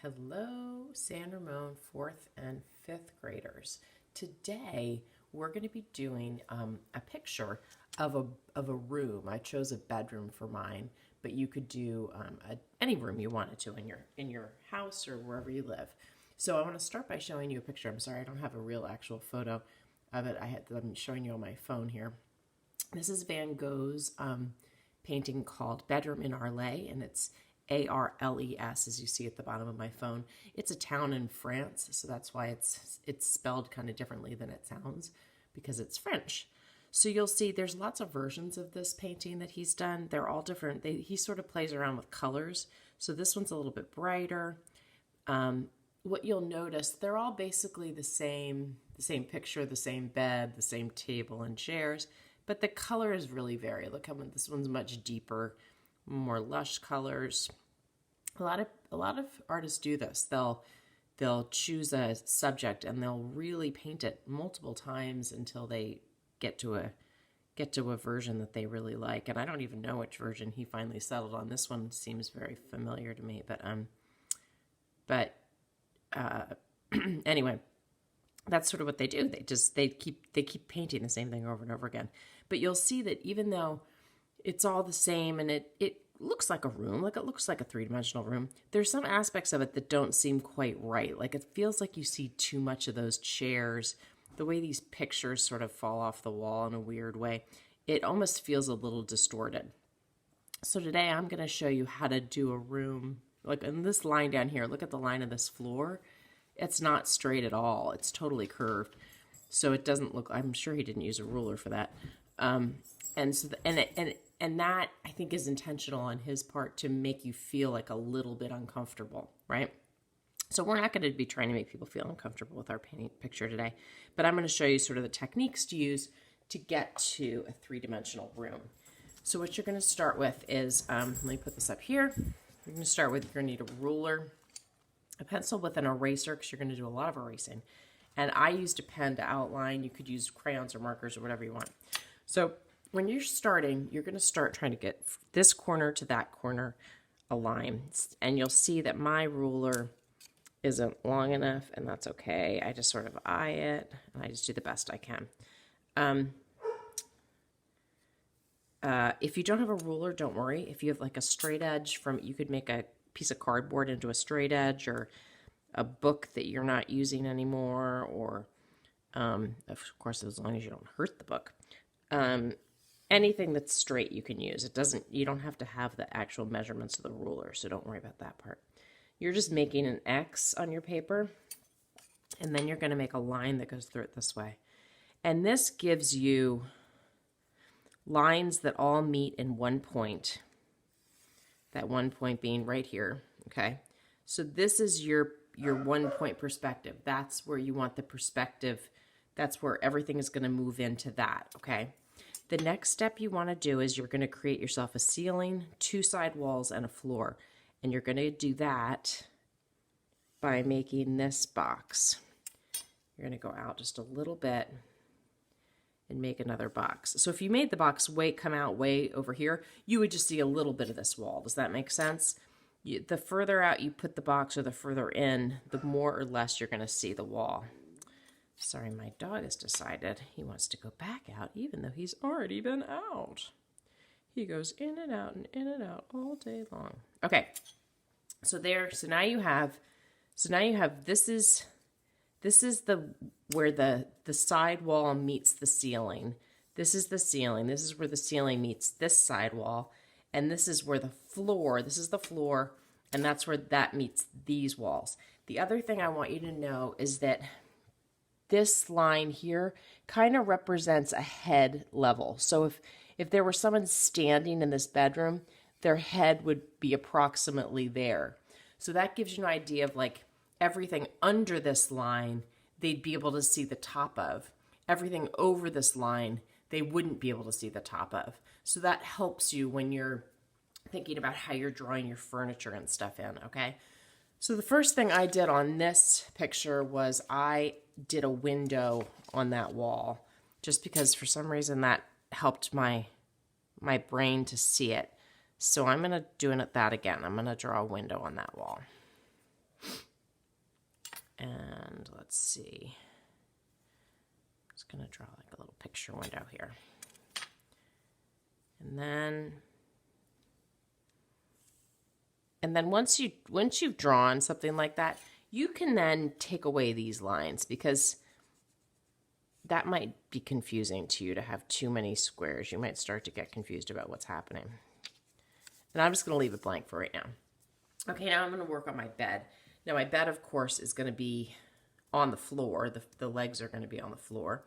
Hello, San Ramon 4th and 5th graders. Today, we're going to be doing a picture of a room. I chose a bedroom for mine, but you could do any room you wanted to in your house or wherever you live. So I want to start by showing you a picture. I'm sorry, I don't have a real actual photo of it. I'm showing you on my phone here. This is Van Gogh's painting called Bedroom in Arles, and it's Arles, as you see at the bottom of my phone. It's a town in France, so that's why it's spelled kind of differently than it sounds, because it's French. So you'll see there's lots of versions of this painting that he's done. They're all different. He sort of plays around with colors. So this one's a little bit brighter. What you'll notice, they're all basically the same picture, the same bed, the same table and chairs, but the colors really vary. Look how this one's much deeper, more lush colors. A lot of artists do this. They'll choose a subject and they'll really paint it multiple times until they get to a version that they really like. And I don't even know which version he finally settled on. This one seems very familiar to me, but anyway, that's sort of what they do. They keep painting the same thing over and over again. But you'll see that even though it's all the same and it looks like a room, like it looks like a three-dimensional room, there's some aspects of it that don't seem quite right. Like it feels like you see too much of those chairs. The way these pictures sort of fall off the wall in a weird way, it almost feels a little distorted. So today I'm going to show you how to do a room. Like in this line down here, look at the line of this floor. It's not straight at all. It's totally curved. So it doesn't look, I'm sure he didn't use a ruler for that. And that I think is intentional on his part to make you feel like a little bit uncomfortable, right? So we're not going to be trying to make people feel uncomfortable with our painting picture today, but I'm going to show you sort of the techniques to use to get to a three-dimensional room. So what you're going to start with is, let me put this up here. You're going to start with, you're going to need a ruler, a pencil with an eraser, because you're going to do a lot of erasing. And I used a pen to outline. You could use crayons or markers or whatever you want. So when you're starting, you're going to start trying to get this corner to that corner a line. And you'll see that my ruler isn't long enough, and that's okay. I just sort of eye it, and I just do the best I can. If you don't have a ruler, don't worry. If you have like a straight edge you could make a piece of cardboard into a straight edge, or a book that you're not using anymore, or of course, as long as you don't hurt the book. Anything that's straight you can use. You don't have to have the actual measurements of the ruler, so don't worry about that part. You're just making an X on your paper, and then you're going to make a line that goes through it this way. And this gives you lines that all meet in one point, that one point being right here, okay? So this is your one-point perspective. That's where you want the perspective. That's where everything is going to move into that, okay? The next step you want to do is you're going to create yourself a ceiling, two side walls, and a floor. And you're going to do that by making this box. You're going to go out just a little bit and make another box. So if you made the box come out way over here, you would just see a little bit of this wall. Does that make sense? The further out you put the box, or the further in, the more or less you're going to see the wall. Sorry, my dog has decided he wants to go back out, even though he's already been out. He goes in and out all day long. Okay, so now you have this is where the side wall meets the ceiling. This is the ceiling. This is where the ceiling meets this side wall, and this is where this is the floor, and that's where that meets these walls. The other thing I want you to know is that this line here kind of represents a head level. So if there were someone standing in this bedroom, their head would be approximately there. So that gives you an idea of like everything under this line, they'd be able to see the top of. Everything over this line, they wouldn't be able to see the top of. So that helps you when you're thinking about how you're drawing your furniture and stuff in, okay? So the first thing I did on this picture was I did a window on that wall, just because for some reason that helped my brain to see it. So I'm going to do that again. I'm going to draw a window on that wall. And let's see. I'm just going to draw like a little picture window here. And then once you've drawn something like that, you can then take away these lines, because that might be confusing to you to have too many squares. You might start to get confused about what's happening. And I'm just going to leave it blank for right now. Okay, now I'm going to work on my bed. Now my bed, of course, is going to be on the floor. The legs are going to be on the floor,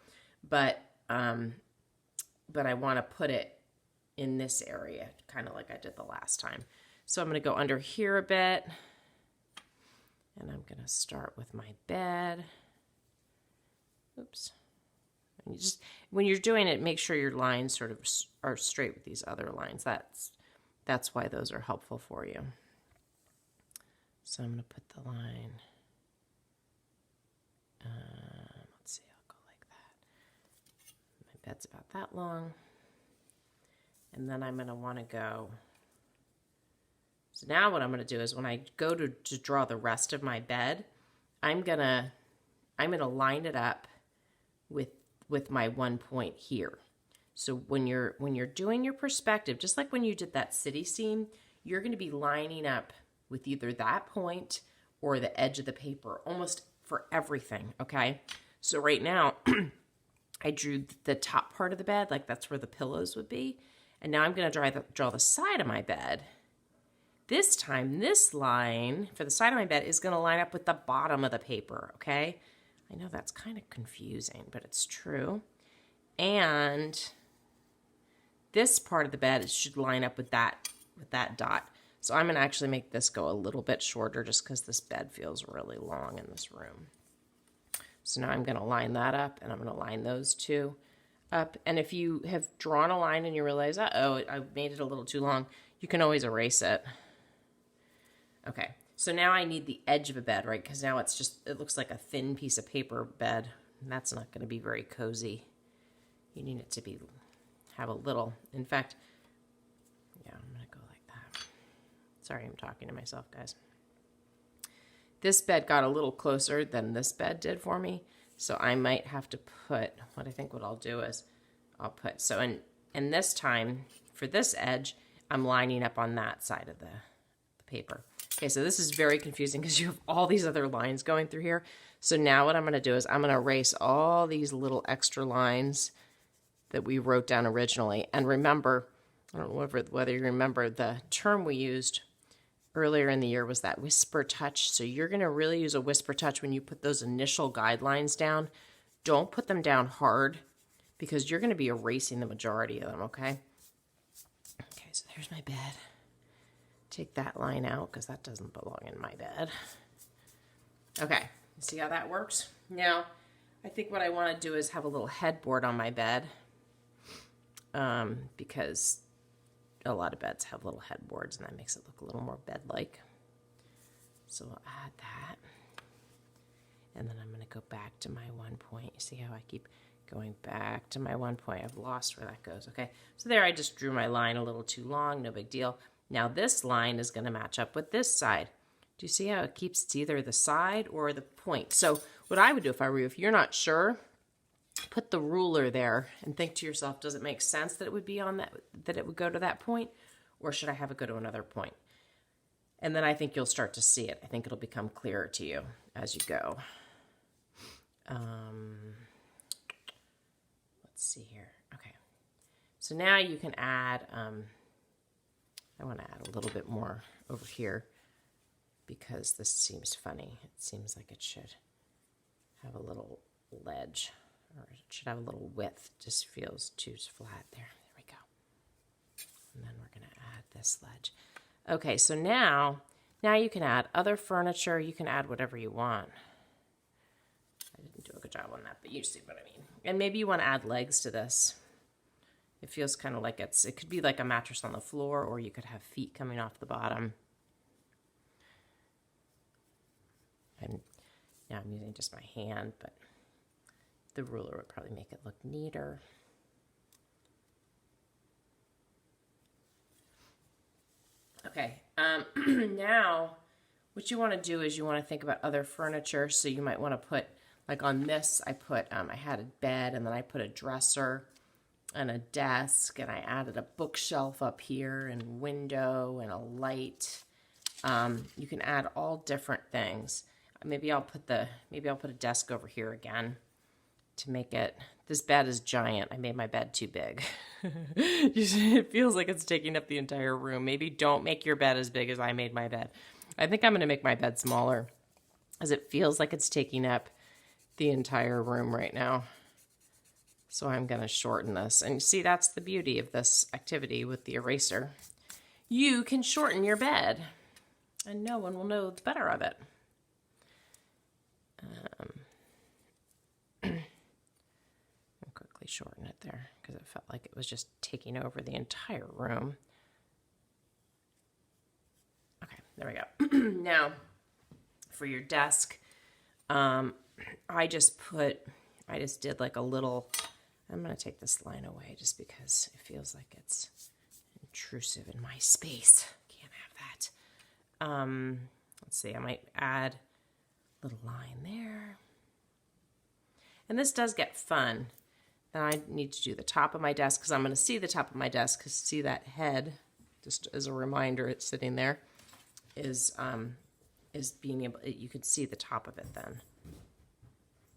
but I want to put it in this area, kind of like I did the last time. So I'm going to go under here a bit, and I'm going to start with my bed. Oops. And you just, when you're doing it, make sure your lines sort of are straight with these other lines. That's why those are helpful for you. So I'm going to put the line, let's see, I'll go like that. My bed's about that long. And then I'm going to want to go, so now what I'm going to do is when I go to draw the rest of my bed, I'm going to line it up with my one point here. So when you're doing your perspective, just like when you did that city scene, you're going to be lining up with either that point or the edge of the paper almost for everything, okay? So right now, I drew the top part of the bed, like that's where the pillows would be. And now I'm going to draw the side of my bed. This time, this line for the side of my bed is going to line up with the bottom of the paper, okay? I know that's kind of confusing, but it's true. And this part of the bed should line up with that dot. So I'm going to actually make this go a little bit shorter just because this bed feels really long in this room. So now I'm going to line that up, and I'm going to line those two up. And if you have drawn a line and you realize, uh-oh, I made it a little too long, you can always erase it. Okay, so now I need the edge of a bed, right? Because now it looks like a thin piece of paper bed, and that's not going to be very cozy. You need it to have a little, in fact, yeah, I'm going to go like that. Sorry, I'm talking to myself, guys. This bed got a little closer than this bed did for me, so I might have to put, what I'll do is I'll put, so and this time, for this edge, I'm lining up on that side of the paper. Okay, so this is very confusing because you have all these other lines going through here. So now what I'm going to do is I'm going to erase all these little extra lines that we wrote down originally. And remember, I don't know whether you remember, the term we used earlier in the year was that whisper touch. So you're going to really use a whisper touch when you put those initial guidelines down. Don't put them down hard because you're going to be erasing the majority of them, okay? Okay, so there's my bed. Take that line out because that doesn't belong in my bed. Okay, see how that works? Now, I think what I want to do is have a little headboard on my bed because a lot of beds have little headboards and that makes it look a little more bed-like. So we'll add that. And then I'm going to go back to my one point. You see how I keep going back to my one point? I've lost where that goes. Okay, so there I just drew my line a little too long, no big deal. Now this line is going to match up with this side. Do you see how it keeps, it's either the side or the point? So what I would do if I were you, if you're not sure, put the ruler there and think to yourself, does it make sense that it would be on that it would go to that point, or should I have it go to another point? And then I think you'll start to see it. I think it'll become clearer to you as you go. Let's see here. Okay. So now you can add, I want to add a little bit more over here because this seems funny. It seems like it should have a little ledge, or it should have a little width. Just feels too flat there. There we go. And then we're going to add this ledge. Okay, so now you can add other furniture. You can add whatever you want. I didn't do a good job on that, but you see what I mean. And maybe you want to add legs to this. It feels kind of like it could be like a mattress on the floor, or you could have feet coming off the bottom. And now I'm using just my hand, but the ruler would probably make it look neater. Okay, now what you want to do is you want to think about other furniture. So you might want to put, like on this, I had a bed, and then I put a dresser and a desk, and I added a bookshelf up here and window and a light. You can add all different things. Maybe I'll put a desk over here again to make it. This bed is giant. I made my bed too big. It feels like it's taking up the entire room. Maybe don't make your bed as big as I made my bed. I think I'm going to make my bed smaller, as it feels like it's taking up the entire room right now. So I'm going to shorten this. And see, that's the beauty of this activity with the eraser. You can shorten your bed, and no one will know the better of it. I'll quickly shorten it there because it felt like it was just taking over the entire room. Okay, there we go. Now, for your desk, I just did like a little, I'm going to take this line away just because it feels like it's intrusive in my space. Can't have that. Let's see, I might add a little line there. And this does get fun. Then I need to do the top of my desk because I'm going to see the top of my desk, because see that head, just as a reminder, it's sitting there, is being able, you can see the top of it then,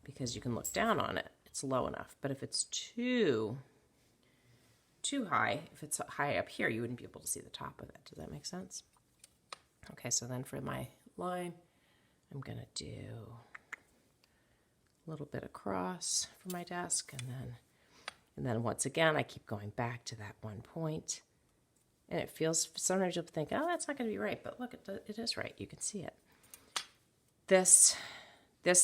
because you can look down on it. It's low enough. But if it's too high, if it's high up here, you wouldn't be able to see the top of it. Does that make sense? Okay, so then for my line, I'm going to do a little bit across for my desk, and then once again, I keep going back to that one point. And it feels, sometimes you'll think, oh, that's not going to be right, but look, it is right. You can see it. This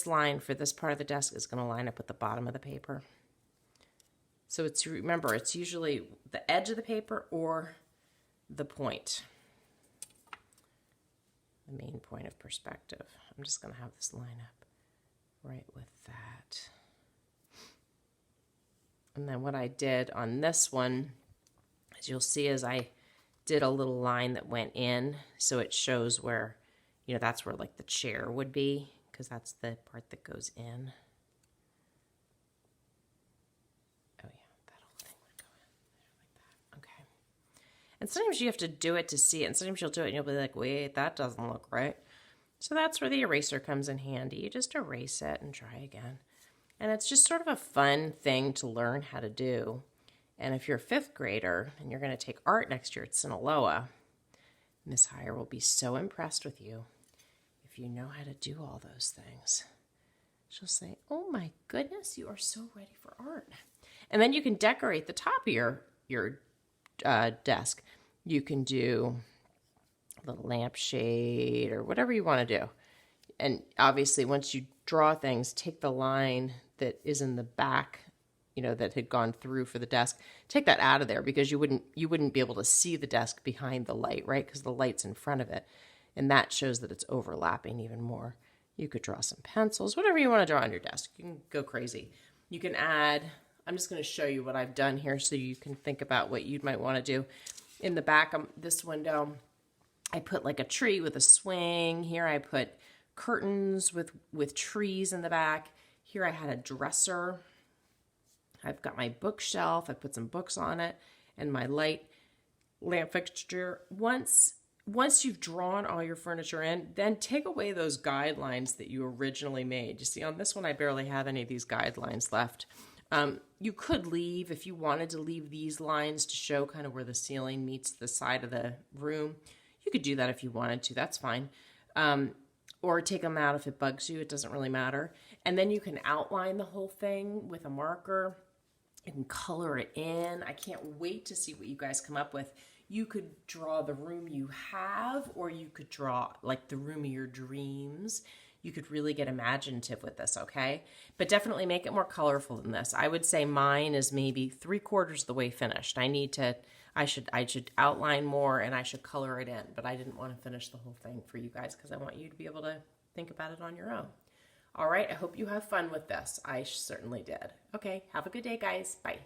line for this part of the desk is going to line up with the bottom of the paper. So remember, it's usually the edge of the paper or the point, the main point of perspective. I'm just going to have this line up right with that. And then what I did on this one, as you'll see, is I did a little line that went in, so it shows where, that's where like the chair would be, because that's the part that goes in. Oh yeah, that whole thing would go in like that. Okay. And sometimes you have to do it to see it, and sometimes you'll do it and you'll be like, wait, that doesn't look right. So that's where the eraser comes in handy. You just erase it and try again. And it's just sort of a fun thing to learn how to do. And if you're a 5th grader and you're going to take art next year at Sinaloa, Miss Heyer will be so impressed with you if you know how to do all those things. She'll say, oh my goodness, you are so ready for art. And then you can decorate the top of your desk. You can do a little lampshade or whatever you want to do. And obviously, once you draw things, take the line that is in the back, that had gone through for the desk, take that out of there, because you wouldn't be able to see the desk behind the light, right? Because the light's in front of it. And that shows that it's overlapping even more. You could draw some pencils, whatever you want to draw on your desk. You can go crazy. You can add, I'm just going to show you what I've done here so you can think about what you might want to do. In the back of this window, I put like a tree with a swing. Here I put curtains with trees in the back. Here I had a dresser. I've got my bookshelf. I put some books on it and my lamp fixture. Once you've drawn all your furniture in, then take away those guidelines that you originally made. You see, on this one, I barely have any of these guidelines left. You could leave, if you wanted to leave these lines to show kind of where the ceiling meets the side of the room. You could do that if you wanted to. That's fine. Or take them out if it bugs you. It doesn't really matter. And then you can outline the whole thing with a marker. You can color it in. I can't wait to see what you guys come up with. You could draw the room you have, or you could draw like the room of your dreams. You could really get imaginative with this, okay? But definitely make it more colorful than this. I would say mine is maybe 3/4 of the way finished. I should outline more and I should color it in, but I didn't want to finish the whole thing for you guys because I want you to be able to think about it on your own. All right, I hope you have fun with this. I certainly did. Okay, have a good day, guys. Bye.